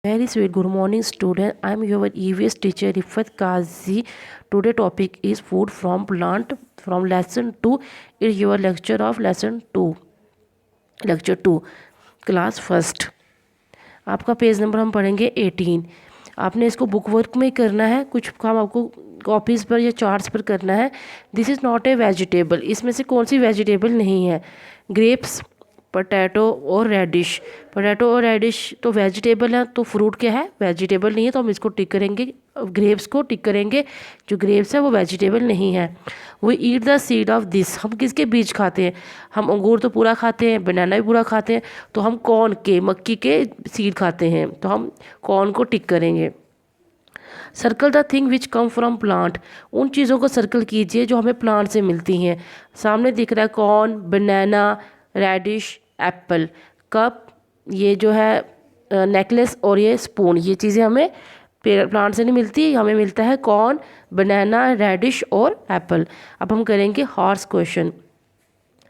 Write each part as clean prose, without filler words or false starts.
Very sweet. Good morning, student. I am your EVS teacher Rifat Kazi. Today topic is food from plant from lesson 2. Is your lecture of lesson 2. Lecture 2. Class first. आपका page number हम पढ़ेंगे 18। आपने इसको book work में करना है, कुछ काम आपको कॉपीज़ पर या चार्ट्स पर करना है। This is not a vegetable. इसमें से कौन सी वेजिटेबल नहीं है? ग्रेप्स, पोटैटो और रेडिश। पोटैटो और रेडिश तो वेजिटेबल है, तो फ्रूट क्या है? वेजिटेबल नहीं है, तो हम इसको टिक करेंगे। ग्रेप्स को टिक करेंगे, जो ग्रेप्स है वो वेजिटेबल नहीं है। We eat the seed of this. हम किसके बीज खाते हैं? हम अंगूर तो पूरा खाते हैं, बनाना भी पूरा खाते हैं, तो हम कॉर्न के, मक्की के सीड खाते हैं, तो हम कॉर्न को टिक करेंगे। Circle the thing which come from plant. उन चीज़ों को सर्कल कीजिए जो हमें प्लांट से मिलती हैं। सामने दिख रहा है corn, banana, reddish, Apple, cup, ये जो है नेकलेस और ये स्पून। ये चीज़ें हमें प्लांट से नहीं मिलती, हमें मिलता है कॉर्न, बनाना, रेडिश और एप्पल। अब हम करेंगे horse question.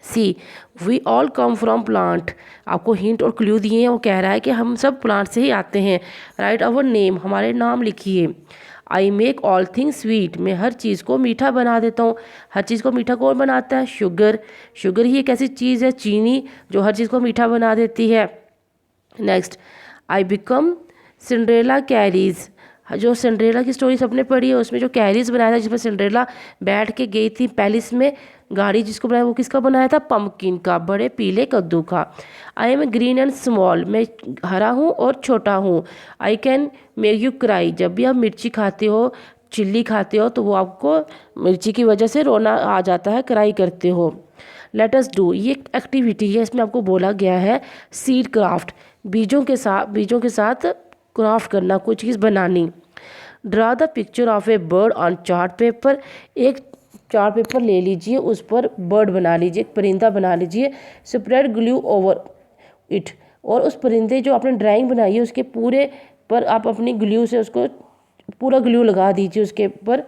See we all come from plant. आपको हिंट और क्लू दिए हैं, वो कह रहा है कि हम सब प्लांट से ही आते हैं। राइट अवर नेम, हमारे नाम लिखिए। I make all things sweet, मैं हर चीज़ को मीठा बना देता हूँ। हर चीज़ को मीठा कौन बनाता है? शुगर। शुगर ही एक ऐसी चीज़ है, चीनी, जो हर चीज़ को मीठा बना देती है। Next, I become Cinderella carries. जो सिंड्रेला की स्टोरी सबने पढ़ी है, उसमें जो कैरीज बनाया था, जिसमें सिंड्रेला बैठ के गई थी पैलेस में, गाड़ी जिसको बनाया वो किसका बनाया था? पम्पकिन का, बड़े पीले कद्दू का। I am green and small, मैं हरा हूँ और छोटा हूँ। I can make you cry, जब भी आप मिर्ची खाते हो, चिल्ली खाते हो, तो वो आपको मिर्ची की वजह से रोना आ जाता है, क्राई करते हो। लेट अस डू, ये एक एक्टिविटी है, इसमें आपको बोला गया है सीड क्राफ्ट, बीजों के साथ क्राफ्ट करना, कोई चीज़ बनानी। Draw the picture of A bird on chart paper. एक चार्ट पेपर ले लीजिए, उस पर बर्ड बना लीजिए, एक परिंदा बना लीजिए। स्प्रेड ग्लू ओवर इट, और उस परिंदे जो आपने ड्राइंग बनाई है उसके पूरे पर आप अपनी ग्लू से उसको पूरा ग्लू लगा दीजिए उसके ऊपर।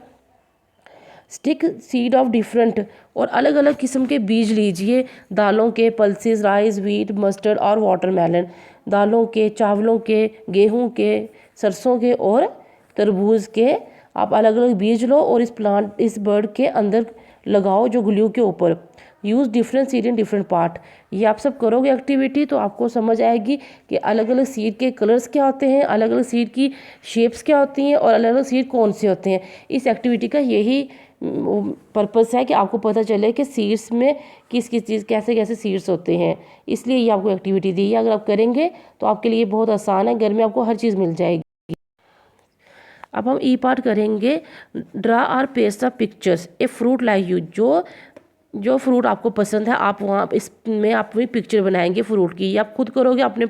स्टिक सीड ऑफ डिफरेंट, और अलग अलग किस्म के बीज लीजिए, दालों के, पल्सेस, राइस, व्हीट, मस्टर्ड और वाटरमेलन। दालों के, चावलों के, गेहूं के, सरसों के और तरबूज के आप अलग अलग बीज लो और इस बर्ड के अंदर लगाओ, जो ग्लू के ऊपर। Use different seed in different part. ये आप सब करोगे एक्टिविटी, तो आपको समझ आएगी कि अलग अलग सीड के कलर्स क्या होते हैं, अलग अलग सीड की शेप्स क्या होती हैं, और अलग अलग सीड कौन से होते हैं। इस एक्टिविटी का यही पर्पस है कि आपको पता चले कि सीड्स में किस किस चीज़, कैसे कैसे सीड्स होते हैं। इसलिए ये आपको एक्टिविटी दी है। अगर आप करेंगे तो आपके लिए बहुत आसान है, घर में आपको हर चीज़ मिल जाएगी। अब हम ई पार्ट करेंगे। ड्रा और paste the pictures a fruit like you. जो फ्रूट आपको पसंद है, आप वहाँ इसमें अपनी पिक्चर बनाएंगे फ्रूट की, या आप खुद करोगे, अपने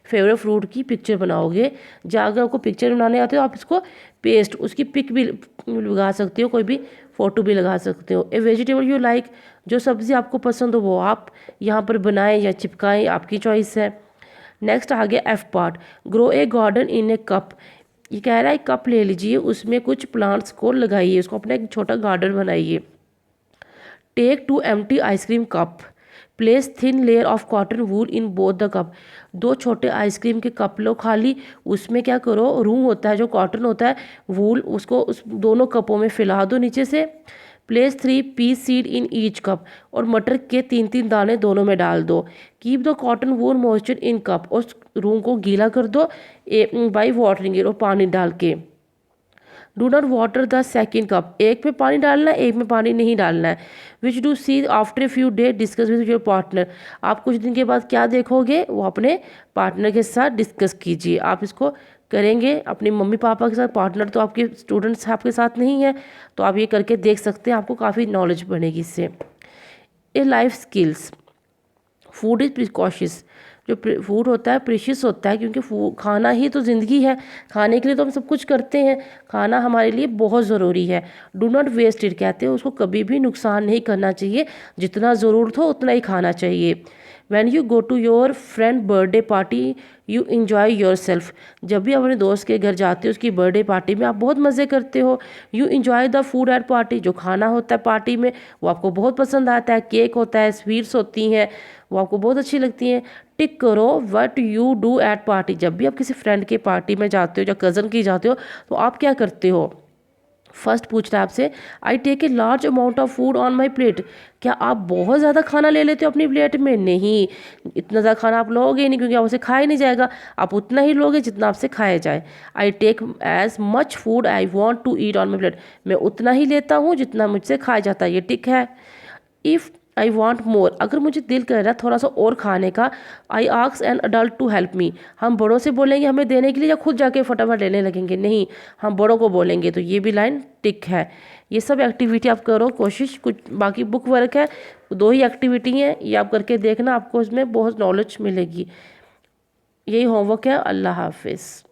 फेवरेट फ्रूट की पिक्चर बनाओगे। जहाँ अगर आपको पिक्चर बनाने आते हो, आप इसको पेस्ट, उसकी पिक भी लगा सकते हो, कोई भी फ़ोटो भी लगा सकते हो। ए वेजिटेबल यू लाइक, जो सब्ज़ी आपको पसंद हो वो आप यहाँ पर बनाएं या चिपकाएं, आपकी चॉइस है। नेक्स्ट आ गया एफ पार्ट। ग्रो ए गार्डन इन ए कप। ये कह रहा है कप ले लीजिए, उसमें कुछ प्लांट्स को लगाइए, उसको अपना एक छोटा गार्डन बनाइए। Take 2 empty ice cream cup, place thin layer of cotton wool in both the cup. 2 छोटे आइसक्रीम के कप लो खाली, उसमें क्या करो, रूम होता है जो कॉटन होता है, वूल, उसको उस दोनों कपों में फैला दो नीचे से। Place 3 piece seed in each cup, और मटर के 3-3 दाने दोनों में डाल दो। Keep the cotton wool moisture in cup, और रूम को गीला कर दो बाई वाटरिंग इट, और पानी डाल के। Do not water the second cup, एक में पानी डालना है, एक में पानी नहीं डालना है। Which do see after a few day discuss with your partner, आप कुछ दिन के बाद क्या देखोगे, वो अपने पार्टनर के साथ डिस्कस कीजिए। आप इसको करेंगे अपने मम्मी पापा के साथ, पार्टनर तो आपके स्टूडेंट्स आपके साथ नहीं है, तो आप ये करके देख सकते हैं, आपको काफ़ी नॉलेज बनेगी इससे। ए life skills, food is precocious. जो फूड होता है प्रीशियस होता है, क्योंकि खाना ही तो ज़िंदगी है, खाने के लिए तो हम सब कुछ करते हैं, खाना हमारे लिए बहुत ज़रूरी है। डू नॉट वेस्ट इट, कहते हैं उसको कभी भी नुकसान नहीं करना चाहिए, जितना ज़रूरत हो उतना ही खाना चाहिए। When you go to your friend birthday party you enjoy your self, जब भी अपने दोस्त के घर जाते हो उसकी बर्थडे पार्टी में आप बहुत मज़े करते हो। You enjoy the food at party, जो खाना होता है पार्टी में वो आपको बहुत पसंद आता है। केक होता है, स्वीट्स होती हैं, वो आपको बहुत अच्छी लगती हैं। टिक करो what you do at party, जब भी आप किसी फ्रेंड के पार्टी में जाते हो या कज़न की जाते हो तो आप क्या करते हो। फर्स्ट पूछ रहा है आपसे, I take a large amount of food on my plate, क्या आप बहुत ज़्यादा खाना ले लेते हो अपनी प्लेट में। नहीं, इतना ज़्यादा खाना आप लोगे नहीं, क्योंकि आप उसे खाया नहीं जाएगा, आप उतना ही लोगे जितना आपसे खाया जाए। I take as much food I want to eat on my plate, मैं उतना ही लेता हूँ जितना मुझसे खाया जाता है, ये टिक है। इफ़ आई वॉन्ट मोर, अगर मुझे दिल कर रहा है थोड़ा सा और खाने का, I ask an adult to help me, हम बड़ों से बोलेंगे हमें देने के लिए या खुद जाके फटाफट लेने लगेंगे। नहीं, हम बड़ों को बोलेंगे, तो ये भी लाइन टिक है। ये सब एक्टिविटी आप करो कोशिश, कुछ बाकी बुक वर्क है, 2 ही एक्टिविटी हैं, ये आप करके देखना, आपको इसमें बहुत नॉलेज मिलेगी। यही होमवर्क है। अल्लाह हाफिज़।